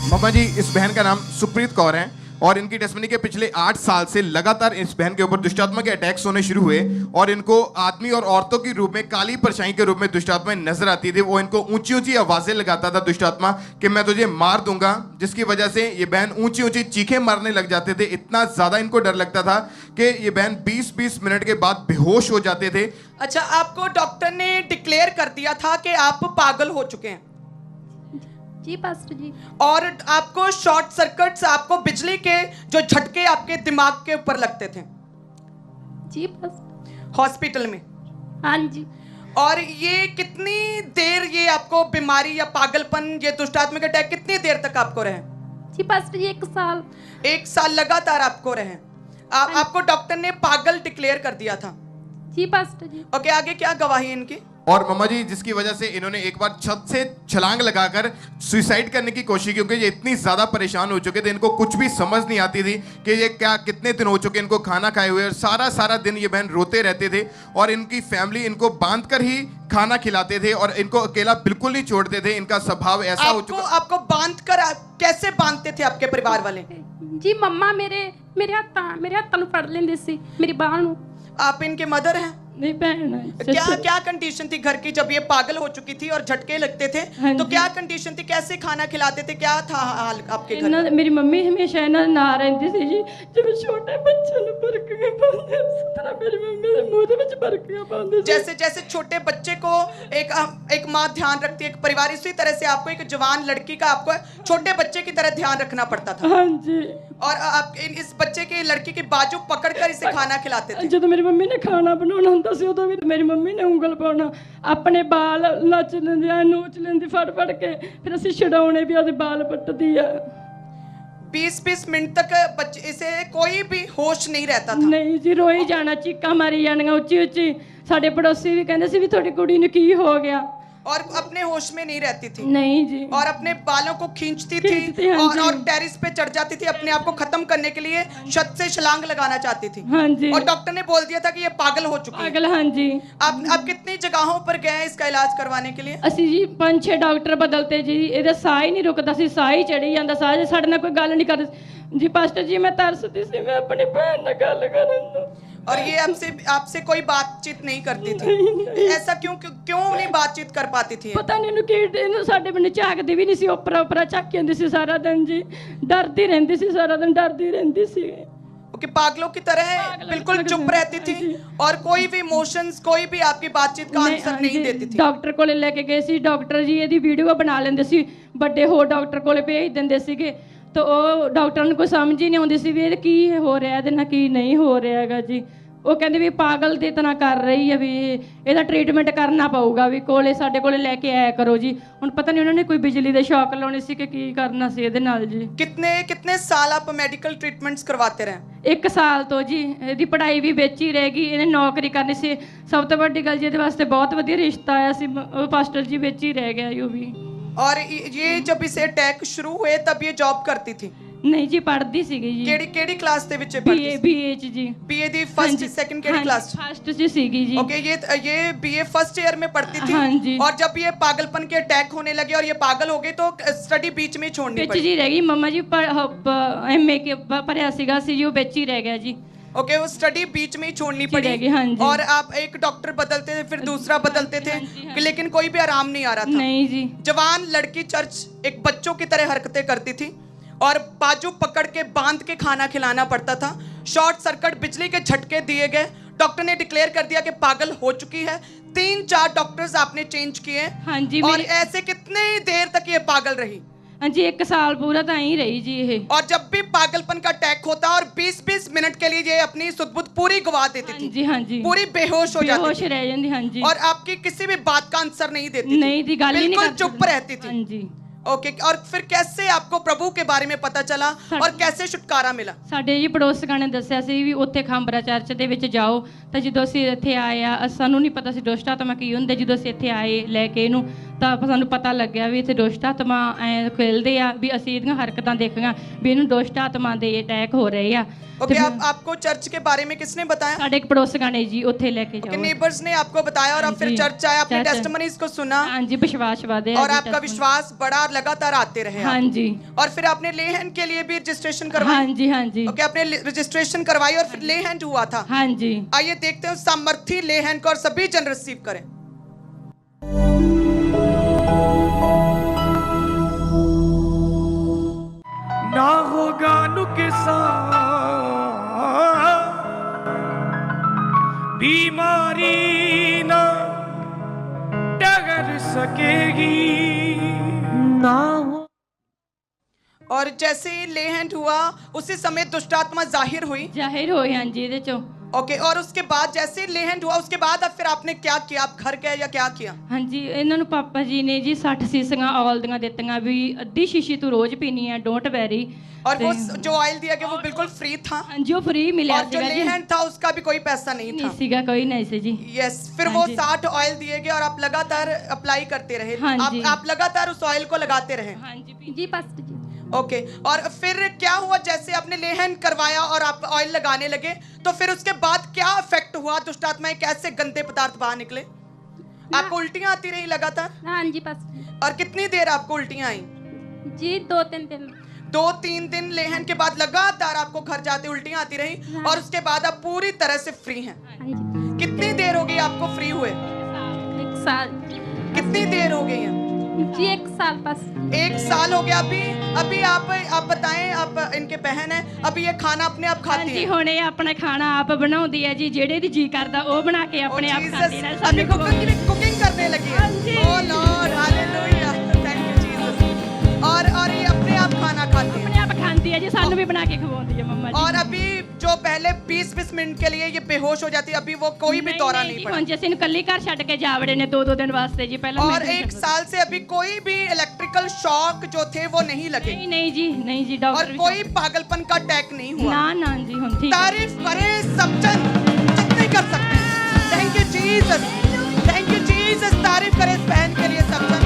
मम्मा जी, इस बहन का नाम सुप्रीत कौर है और इनकी टेस्टमनी के पिछले 8 साल से लगातार इस बहन के ऊपर दुष्टात्मा के अटैक्स होने शुरू हुए और इनको आदमी और औरतों के रूप में, काली परछाई के रूप में दुष्टात्मा नजर आती थी। वो इनको ऊंची ऊंची आवाजें लगाता था दुष्टात्मा कि मैं तुझे मार दूंगा, जिसकी वजह से ये बहन ऊंची ऊंची चीखें मारने लग जाते थे। इतना ज्यादा इनको डर लगता था कि ये बहन 20-20 मिनट के बाद बेहोश हो जाते थे। अच्छा, आपको डॉक्टर ने डिक्लेयर कर दिया था कि आप पागल हो चुके हैं? जी पास्टर जी। और आपको शॉर्ट सर्किट्स, आपको बिजली के जो झटके आपके दिमाग के ऊपर लगते थे जी पास्टर। हॉस्पिटल में? हाँ जी। और ये कितनी देर ये आपको बीमारी या पागलपन, ये दुष्टात्मिक अटैक कितनी देर तक आपको रहे? जी पास्टर जी 1 साल। 1 साल लगातार आपको रहे। आपको डॉक्टर ने पागल डिक्लेयर कर दिया था? जी पास्टर जी। ओके, आगे क्या गवाही है इनकी? और मम्मा जी, जिसकी वजह से इन्होंने एक बार छत से छलांग लगाकर सुसाइड करने की कोशिश की, क्योंकि ये इतनी ज्यादा परेशान हो चुके थे, इनको कुछ भी समझ नहीं आती थी कि ये क्या, कितने दिन हो चुके इनको खाना खाए हुए, और सारा दिन ये बहन रोते रहते थे और इनकी फैमिली इनको बांध कर ही खाना खिलाते थे और इनको अकेला बिल्कुल नहीं छोड़ते थे। इनका स्वभाव ऐसा हो चुका। आपको बांध कर कैसे बांधते थे आपके परिवार वाले? जी मम्मा मेरे हाथों ਨੂੰ ਫੜ ਲੈਂਦੇ ਸੀ, मेरी बाह ਨੂੰ। आप इनके मदर हैं? नहीं बहन है। क्या कंडीशन थी घर की जब ये पागल हो चुकी थी और झटके लगते थे? तो क्या कंडीशन थी, कैसे खाना खिलाते थे, क्या था हाल आपके घर में? मेरी मम्मी हमेशा इन्हां ना रहंदी सी जी। जब छोटे बच्चे ਨੂੰ ਬਰਕੀਆਂ ਪਾਉਂਦੇ ਉਸ ਤਰ੍ਹਾਂ ਮੇਰੀ ਮੰਮੀ ਦੇ ਮੂੰਹ ਦੇ ਵਿੱਚ ਬਰਕੀਆਂ ਪਾਉਂਦੇ ਸੀ। जैसे जैसे छोटे बच्चे को एक माँ ध्यान रखती है, एक परिवार, इसी तरह से आपको एक जवान लड़की का आपको छोटे बच्चे की तरह ध्यान रखना पड़ता था। हाँ जी। और आप इस बच्चे की, लड़की की बाजू पकड़कर इसे खाना खिलाते थे? ਜਦੋਂ ਮੇਰੀ ਮੰਮੀ ਨੇ ਖਾਣਾ ਬਣਾਉਣਾ ਹੁੰਦਾ ਸੀ ਉਦੋਂ ਵੀ ਮੇਰੀ ਮੰਮੀ ਨੇ ਉਂਗਲ ਪਾਉਣਾ, ਆਪਣੇ ਬਾਲ ਨੱਚ ਲੈਂਦੀ ਆ, ਨੋਚ ਲੈਂਦੀ ਫੜ ਕੇ, ਫਿਰ ਅਸੀਂ ਛਡਾਉਣੇ ਵੀ ਉਹਦੇ ਬਾਲ ਪੱਟਦੀ ਆ। 20-20 मिनट तक बच्चे, इसे कोई भी होश नहीं रहता था? ਨਹੀਂ ਜੀ, ਰੋਈ ਜਾਣਾ, ਚੀਕਾਂ ਮਾਰੀ ਜਾਣੀਆਂ ਉੱਚੀ ਉੱਚੀ। ਸਾਡੇ ਪੜੋਸੀ ਵੀ ਕਹਿੰਦੇ ਸੀ ਵੀ ਤੁਹਾਡੀ ਕੁੜੀ ਨੂੰ ਕੀ ਹੋ ਗਿਆ। और अपने होश में नहीं रहती थी? नहीं जी। और अपने बालों को खींचती थी हाँ और टेरिस पे चढ़ जाती थी, अपने आप को खत्म करने के लिए छत से छलांग लगाना चाहती थी? हाँ जी। और डॉक्टर ने बोल दिया था कि ये पागल हो चुकी है? पागल, हाँ जी। आप कितनी जगहों पर गए हैं इसका इलाज करवाने के लिए? ਅਸੀਂ ਜੀ 5-6 ਡਾਕਟਰ ਬਦਲਤੇ ਜੀ, ਇਹਦਾ ਸਾਹ ਹੀ ਨਹੀਂ ਰੁਕਦਾ ਸੀ, ਸਾਹ ਹੀ ਚੜੀ ਜਾਂਦਾ, ਸਾਹ ਜੇ ਸਾਡੇ ਨਾਲ ਕੋਈ ਗੱਲ ਨਹੀਂ ਕਰਦੇ ਜੀ। ਪਾਸਟਰ ਜੀ ਮੈਂ ਤਰਸਦੀ ਸੀ, ਮੈਂ ਆਪਣੀ ਭੈਣ ਨਾਲ ਗੱਲ ਕਰਨ ਨੂੰ। और ये आपसे कोई बातचीत नहीं करती थी? ऐसा क्यों नहीं बातचीत कर पाती थी? ਪਤਾ ਨਹੀਂ ਇਹਨੂੰ ਕੀ, ਇਹਨੂੰ ਸਾਡੇ ਬੰਨੇ ਝਾਕਦੀ ਵੀ ਨਹੀਂ ਸੀ, ਉੱਪਰ ਝਾਕੀ ਜਾਂਦੀ ਸੀ ਸਾਰਾ ਦਿਨ ਜੀ। ਡਰਦੀ ਰਹਿੰਦੀ ਸੀ, ਸਾਰਾ ਦਿਨ ਡਰਦੀ ਰਹਿੰਦੀ ਸੀ। ओके, पागलों की तरह बिल्कुल चुप रहती थी और कोई भी इमोशंस, कोई भी आपकी बातचीत का आंसर नहीं देती थी? ਡਾਕਟਰ ਕੋਲੇ ਲੈ ਕੇ ਗਏ ਸੀ, ਡਾਕਟਰ ਜੀ ਇਹਦੀ ਵੀਡੀਓ ਬਣਾ ਲੈਂਦੇ ਸੀ, ਵੱਡੇ ਹੋਰ ਡਾਕਟਰ ਕੋਲੇ ਭੇਜ ਦਿੰਦੇ ਸੀਗੇ। ਤਾਂ ਉਹ ਡਾਕਟਰਾਂ ਨੂੰ ਕੋਈ ਸਮਝ ਹੀ ਨਹੀਂ ਆਉਂਦੀ ਸੀ ਵੀ ਇਹ ਕੀ ਹੋ ਰਿਹਾ, ਇਹਦੇ ਨਾਲ ਕੀ ਨਹੀਂ ਹੋ ਰਿਹਾ ਹੈਗਾ ਜੀ। ਉਹ ਕਹਿੰਦੇ ਵੀ ਪਾਗਲ ਦੀ ਤਰ੍ਹਾਂ ਕਰ ਰਹੀ ਹੈ, ਵੀ ਇਹਦਾ ਟ੍ਰੀਟਮੈਂਟ ਕਰਨਾ ਪਊਗਾ, ਵੀ ਸਾਡੇ ਕੋਲੇ ਲੈ ਕੇ ਆਇਆ ਕਰੋ ਜੀ। ਹੁਣ ਪਤਾ ਨਹੀਂ ਉਹਨਾਂ ਨੇ ਕੋਈ ਬਿਜਲੀ ਦੇ ਸ਼ੌਕ ਲਾਉਣੇ ਸੀ ਕਿ ਕੀ ਕਰਨਾ ਸੀ ਇਹਦੇ ਨਾਲ ਜੀ। कितने साल आप मेडिकल ट्रीटमेंट्स करवाते रहे? 1 ਸਾਲ ਤੋਂ ਜੀ। ਇਹਦੀ ਪੜ੍ਹਾਈ ਵੀ ਵਿੱਚ ਹੀ ਰਹਿ ਗਈ, ਇਹਨੇ ਨੌਕਰੀ ਕਰਨੀ ਸੀ। ਸਭ ਤੋਂ ਵੱਡੀ ਗੱਲ ਜੀ, ਇਹਦੇ ਵਾਸਤੇ ਬਹੁਤ ਵਧੀਆ ਰਿਸ਼ਤਾ ਆਇਆ ਸੀ, ਉਹ ਪਾਸਟਰ ਜੀ ਵਿੱਚ ਹੀ ਰਹਿ ਗਿਆ ਉਹ ਵੀ। और ये जब इसे अटैक शुरू हुए तब ये जॉब करती थी? ਨਹੀਂ ਜੀ, ਪੜ੍ਹਦੀ ਸੀਗੀ ਜੀ। ਕਿਹੜੀ ਕਲਾਸ ਦੇ ਵਿੱਚ ਪੜ੍ਹਦੀ ਸੀ? BA ਚ ਜੀ। BA ਦੀ फर्स्ट सेकंड ਕਿਹੜੀ क्लास? फर्स्ट ਚ ਸੀਗੀ ਜੀ। ओके, ये BA फर्स्ट ईयर में पढ़ती थी? हाँ जी। और जब ये पागलपन के अटैक होने लगे और ये पागल हो गई तो स्टडी बीच में छोड़नी ਵਿੱਚ पड़ी? ਜੀ ਰਹਿ ਗਈ ਮੰਮਾ ਜੀ। MA के ਭਰਿਆ ਸੀਗਾ ਸੀ ਜੀ, ਉਹ ਵਿੱਚ ਹੀ ਰਹਿ ਗਿਆ ਜੀ। ओके, वो स्टडी बीच में ही छोड़नी रहेगी, पड़ी? हाँ जी। और आप एक डॉक्टर बदलते थे, फिर दूसरा बदलते थे, लेकिन कोई भी आराम नहीं आ रहा था? नहीं जी। जवान लड़की चर्च एक बच्चों की तरह हरकतें करती थी और बाजू पकड़ के बांध के खाना खिलाना पड़ता था। शॉर्ट सर्किट बिजली के झटके दिए गए, डॉक्टर ने डिक्लेयर कर दिया कि पागल हो चुकी है। 3-4 डॉक्टर्स आपने चेंज किए? हाँ जी। और ऐसे कितने देर तक ये पागल रही? हाँ जी, 1 साल पूरा तो यहीं रही जी ये। और जब भी पागलपन का अटैक होता और 20-20 मिनट के लिए ये अपनी सुध-बुध पूरी गवा देती थी? जी हाँ जी। पूरी बेहोश हो जाती बेहोश थी? रह जाती। हाँ जी। और आपकी किसी भी बात का आंसर नहीं देती? नहीं जी, गाली नहीं बिल्कुल करती। चुप रहती थी? हाँ जी। ओके, और फिर कैसे आपको प्रभु के बारे में पता चला और कैसे छुटकारा मिला? ਸਾਡੇ ਜੀ ਪੜੋਸੀਆਂ ਨੇ ਦੱਸਿਆ ਸੀ ਵੀ ਉੱਥੇ ਖਾਂਬਰਾ ਚਰਚ ਦੇ ਵਿੱਚ ਜਾਓ। ਤਾਂ ਜਦੋਂ ਅਸੀਂ ਇੱਥੇ ਆਏ ਆ, ਸਾਨੂੰ ਨਹੀਂ ਪਤਾ ਸੀ ਦੁਸ਼ਟ ਆਤਮਾ ਕੀ ਹੁੰਦੇ। ਜਦੋਂ ਅਸੀਂ ਇੱਥੇ ਆਏ ਲੈ ਕੇ ਇਹਨੂੰ, ਤਾਂ ਸਾਨੂੰ ਪਤਾ ਲੱਗਿਆ ਵੀ ਇੱਥੇ ਦੁਸ਼ਟ ਆਤਮਾ ਐ ਖੇਲਦੇ ਆ ਵੀ ਅਸੀਂ ਇਹਦੀਆਂ ਹਰਕਤਾਂ ਦੇਖੀਆਂ ਵੀ ਇਹਨੂੰ ਦੁਸ਼ਟ ਆਤਮਾ ਦੇ ਅਟੈਕ ਹੋ ਰਹੇ ਆ ओके आपको चर्च के बारे में किसने बताया? ਸਾਡੇ ਇੱਕ ਪੜੋਸੀਆਂ ਨੇ ਜੀ ਉੱਥੇ ਲੈ ਕੇ ਜਾਓ नेबर्स ने आपको बताया और आप फिर जी, चर्च आए, आपने चर्च। टेस्टिमनीज को सुना ਹਾਂਜੀ ਵਿਸ਼ਵਾਸ ਵਧਿਆ और ਜੀ, आपका testimony। विश्वास बढ़ा और लगातार आते रहे आप। ਹਾਂਜੀ और फिर आपने ले हैंड के लिए भी रजिस्ट्रेशन करवाई? ਹਾਂਜੀ ਹਾਂਜੀ ओके आपने रजिस्ट्रेशन करवाई और फिर ले हैंड हुआ था। ਹਾਂਜੀ आइए देखते हैं उस सामर्थी ले हैंड को और सभी जन रिसीव करें। ना होगा नुकसान बीमारी ना डगर सकेगी ना हो और जैसे ही ले हैंड हुआ उसी समय दुष्टात्मा जाहिर हुई। ਜ਼ਾਹਿਰ ਹੋਏ ਹਾਂਜੀ ਇਹਦੇ ਚੋਂ ओके और उसके बाद जैसे ही ले हैंड हुआ उसके बाद अब फिर आपने क्या किया? आप घर गए या क्या किया? ਹਾਂਜੀ ਇਹਨਾਂ ਨੂੰ ਪਾਪਾ ਜੀ ਨੇ ਜੀ 60 ਸੀਸੀਆਂ ਆਇਲ ਦੀਆਂ ਦਿੱਤੀਆਂ ਵੀ ਅੱਧੀ ਸ਼ੀਸ਼ੀ ਤੂੰ ਰੋਜ਼ ਪੀਣੀ ਹੈ ਡੋਂਟ ਵੈਰੀ और वो जो ऑयल दिया गया वो बिल्कुल फ्री था ਹਾਂਜੀ ਉਹ ਫ੍ਰੀ ਮਿਲਿਆ और जो ਸੀਗਾ ले ਜੀ हैंड था उसका भी कोई पैसा नहीं ਨਹੀਂ था। ਸੀਗਾ ਕੋਈ ਨਹੀਂ ਸੀ ਜੀ यस फिर हाँ वो जी। 60 ऑयल दिए गए और आप लगातार अप्लाई करते रहे। हाँ जी। आप लगातार उस ऑयल को लगाते रहे। ਹਾਂਜੀ ਜੀ ਪਾਸਟਰ ਜੀ ओके और फिर क्या हुआ? जैसे आपने ले हैंड करवाया और आप ऑयल लगाने लगे तो फिर उसके बाद क्या इफेक्ट हुआ? दुष्टात्माएं कैसे गंदे पदार्थ बाहर निकले? आपको उल्टियां आती रही लगातार? हाँ जी पास्टर और कितनी देर आपको उल्टियां आई? जी 2-3 दिन 2-3 दिन लेहन के बाद लगातार आपको घर जाते उल्टियां आती रही और उसके बाद आप पूरी तरह से फ्री हैं। हाँ जी कितनी देर हो गई आपको फ्री हुए? 1 साल कितनी देर हो गई है? जी 1 साल पास 1 साल हो गया। अभी आप बताएं, आप इनके बहन हैं, अभी ये खाना अपने आप खाती ਹਾਂਜੀ हैं? ਹੁਣ ਇਹ ਆਪਣਾ ਖਾਣਾ ਆਪ ਬਣਾਉਂਦੀ ਹੈ ਜੀ ਜਿਹੜੇ ਦੀ ਜੀ ਕਰਦਾ ਉਹ ਬਣਾ ਕੇ ਆਪਣੇ Oh, ਆਪ Jesus, ਖਾਂਦੀ ਹੈ अभी कुकिंग करने लगी है। हाँ जी। Oh Lord, hallelujah, thank you Jesus। और ये अपने आप खाना खाती है ਆਪਣੇ ਆਪ ਖਾਂਦੀ ਹੈ ਜੀ ਸਾਨੂੰ ਵੀ ਬਣਾ ਕੇ ਖਵਾਉਂਦੀ ਹੈ ਮੰਮਾ ਜੀ और अभी जो पहले 20-20 मिनट के लिए ये बेहोश हो जाती है, अभी वो कोई भी दौरा नहीं ਜੀ, पड़ा। ਹੁਣ ਜਿਵੇਂ ਕੱਲੀ ਘਰ ਛੱਡ ਕੇ ਜਾਵੜੇ ਨੇ 2-2 ਦਿਨ ਵਾਸਤੇ ਜੀ ਪਹਿਲਾਂ और 1 साल से अभी कोई भी इलेक्ट्रिकल शॉक जो थे वो नहीं लगे ਨਹੀਂ नहीं जी नहीं जी और डॉक्टर कोई पागलपन का अटैक नहीं हुआ। ना ना जी हम ठीक है। तारीफ करें सब जन जितने कर सकते हैं। Thank you Jesus, thank you Jesus. तारीफ करें इस बहन के लिए सब जन।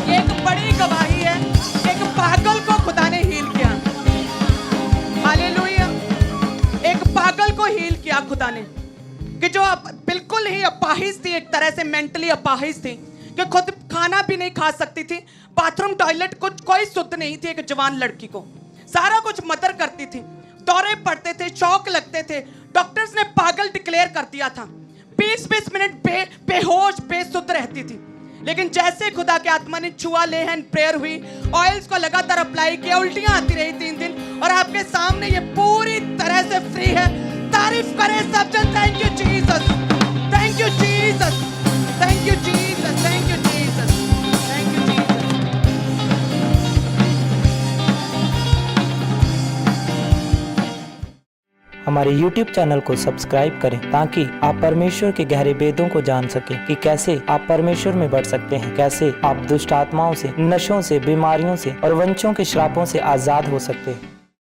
ये एक बड़ी गवाही है, एक पागल को खुदा ने हील किया। हालेलुया, एक पागल को हील किया खुदा ने कि जो बिल्कुल ही अपाहिज थी, एक तरह से मेंटली अपाहिज थी कि खुद खाना भी नहीं खा सकती थी, बाथरूम टॉयलेट कुछ कोई शुद्ध नहीं थी। एक जवान लड़की को सारा कुछ मदर करती थी, दौरे पड़ते थे, शौक लगते थे, डॉक्टर्स ने पागल डिक्लेयर कर दिया था। 20-20 मिनट बेहोश बेसुध रहती थी, लेकिन जैसे खुदा के आत्मा ने छुआ, ले हैंड प्रेयर हुई, ऑयल्स को लगातार अप्लाई किया, उल्टियां आती रही 3 दिन और आपके सामने ये पूरी तरह से फ्री है। तारीफ करें सब जन। Thank you Jesus, thank you Jesus, thank you Jesus, thank you Jesus, thank you Jesus. हमारे YouTube चैनल को सब्सक्राइब करें ताकि आप परमेश्वर के गहरे भेदों को जान सकें कि कैसे आप परमेश्वर में बढ़ सकते हैं, कैसे आप दुष्ट आत्माओं से, नशों से, बीमारियों से और वंशों के श्रापों से आजाद हो सकते हैं।